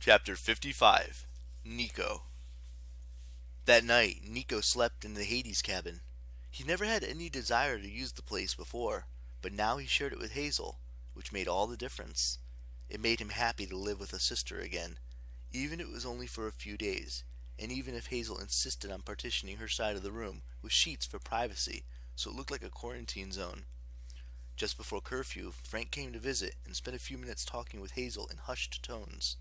Chapter 55 Nico. That night, Nico slept in the Hades cabin. He never had any desire to use the place before, but now he shared it with Hazel, which made all the difference. It made him happy to live with a sister again, even if it was only for a few days, and even if Hazel insisted on partitioning her side of the room with sheets for privacy, so it looked like a quarantine zone. Just before curfew, Frank came to visit and spent a few minutes talking with Hazel in hushed tones.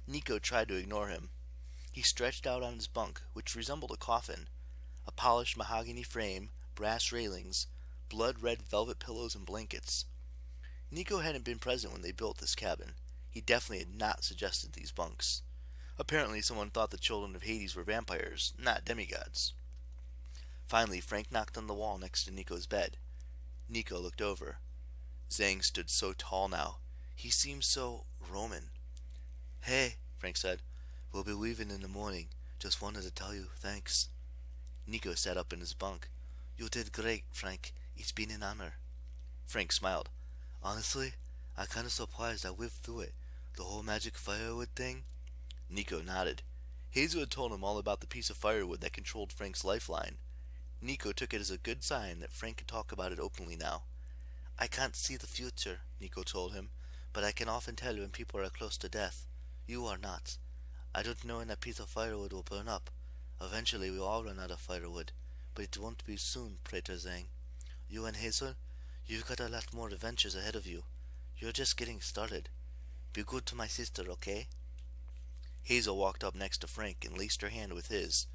Nico tried to ignore him. He stretched out on his bunk, which resembled a coffin. A polished mahogany frame, brass railings, blood-red velvet pillows and blankets. Nico hadn't been present when they built this cabin. He definitely had not suggested these bunks. Apparently someone thought the children of Hades were vampires, not demigods. Finally, Frank knocked on the wall next to Nico's bed. Nico looked over. Zhang stood so tall now. He seemed so Roman. "Hey," Frank said. "We'll be leaving in the morning. Just wanted to tell you thanks." Nico sat up in his bunk. "You did great, Frank. It's been an honor." Frank smiled. "Honestly, I'm kinda surprised I lived through it. The whole magic firewood thing." Nico nodded. Hazel had told him all about the piece of firewood that controlled Frank's lifeline. Nico took it as a good sign that Frank could talk about it openly now. "I can't see the future," Nico told him, "but I can often tell when people are close to death. You are not. I don't know when that piece of firewood will burn up. Eventually we'll all run out of firewood, but it won't be soon, Prater Zhang. You and Hazel, you've got a lot more adventures ahead of you. You're just getting started. Be good to my sister, okay?" Hazel walked up next to Frank and laced her hand with his.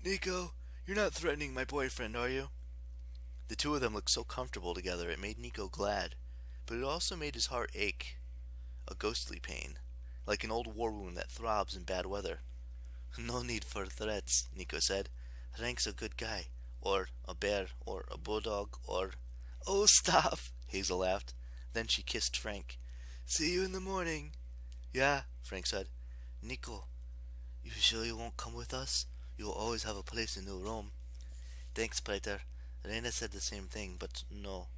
"Nico, you're not threatening my boyfriend, are you?" The two of them looked so comfortable together it made Nico glad, but it also made his heart ache. A ghostly pain, like an old war wound that throbs in bad weather. "No need for threats," Nico said. "Frank's a good guy, or a bear, or a bulldog, or—" "Oh, stop!" Hazel laughed. Then she kissed Frank. "See you in the morning." "Yeah," Frank said. "Nico, you sure you won't come with us? You'll always have a place in New Rome." "Thanks, Peter. Reina said the same thing, but no.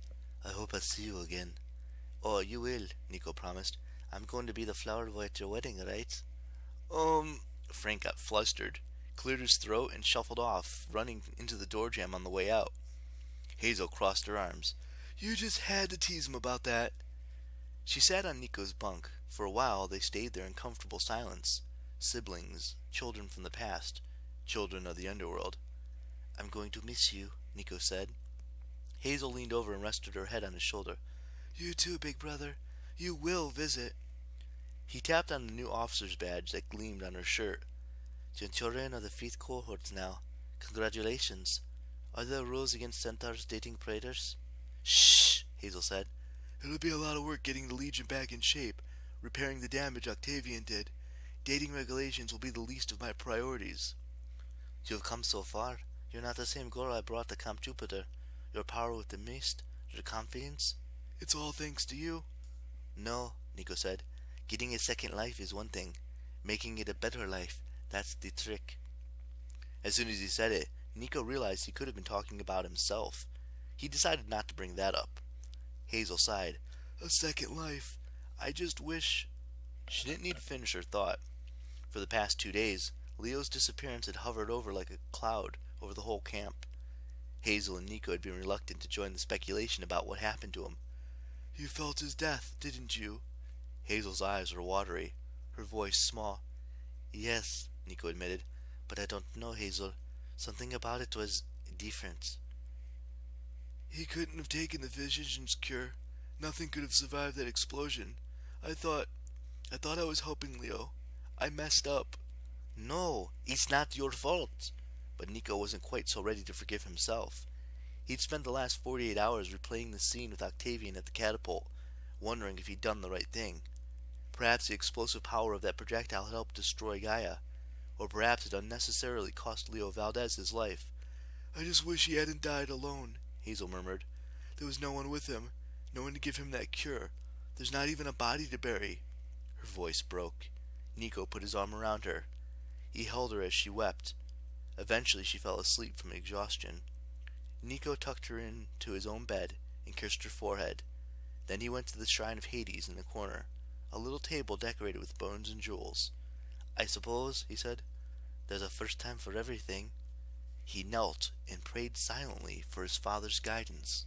I hope I see you again." "Oh, you will," Nico promised. "I'm going to be the flower boy at your wedding, right?" Frank got flustered, cleared his throat, and shuffled off, running into the door jamb on the way out. Hazel crossed her arms. "You just had to tease him about that." She sat on Nico's bunk. For a while they stayed there in comfortable silence. Siblings, children from the past, children of the underworld. "I'm going to miss you," Nico said. Hazel leaned over and rested her head on his shoulder. "You too, big brother. You will visit." He tapped on the new officer's badge that gleamed on her shirt. "Centurion of the 5th cohort now. Congratulations. Are there rules against centaurs dating praetors?" "Shh," Hazel said. "It'll be a lot of work getting the Legion back in shape, repairing the damage Octavian did. Dating regulations will be the least of my priorities." "You've come so far. You're not the same girl I brought to Camp Jupiter. Your power with the mist, your confidence." "It's all thanks to you." "No," Nico said. "Getting a second life is one thing. Making it a better life, that's the trick." As soon as he said it, Nico realized he could have been talking about himself. He decided not to bring that up. Hazel sighed. "A second life. I just wish—" She didn't need to finish her thought. For the past 2 days, Leo's disappearance had hovered over like a cloud over the whole camp. Hazel and Nico had been reluctant to join the speculation about what happened to him. "You felt his death, didn't you?" Hazel's eyes were watery, her voice small. "Yes," Nico admitted, "but I don't know, Hazel. Something about it was different." "He couldn't have taken the physician's cure. Nothing could have survived that explosion. I thought I was helping Leo. I messed up." "No, it's not your fault." But Nico wasn't quite so ready to forgive himself. He'd spent the last 48 hours replaying the scene with Octavian at the catapult, wondering if he'd done the right thing. Perhaps the explosive power of that projectile had helped destroy Gaia, or perhaps it unnecessarily cost Leo Valdez his life. "I just wish he hadn't died alone," Hazel murmured. "There was no one with him, no one to give him that cure. There's not even a body to bury." Her voice broke. Nico put his arm around her. He held her as she wept. Eventually she fell asleep from exhaustion. Nico tucked her into his own bed and kissed her forehead. Then he went to the shrine of Hades in the corner. a little table decorated with bones and jewels. "I suppose," he said, "there's a first time for everything." He knelt and prayed silently for his father's guidance.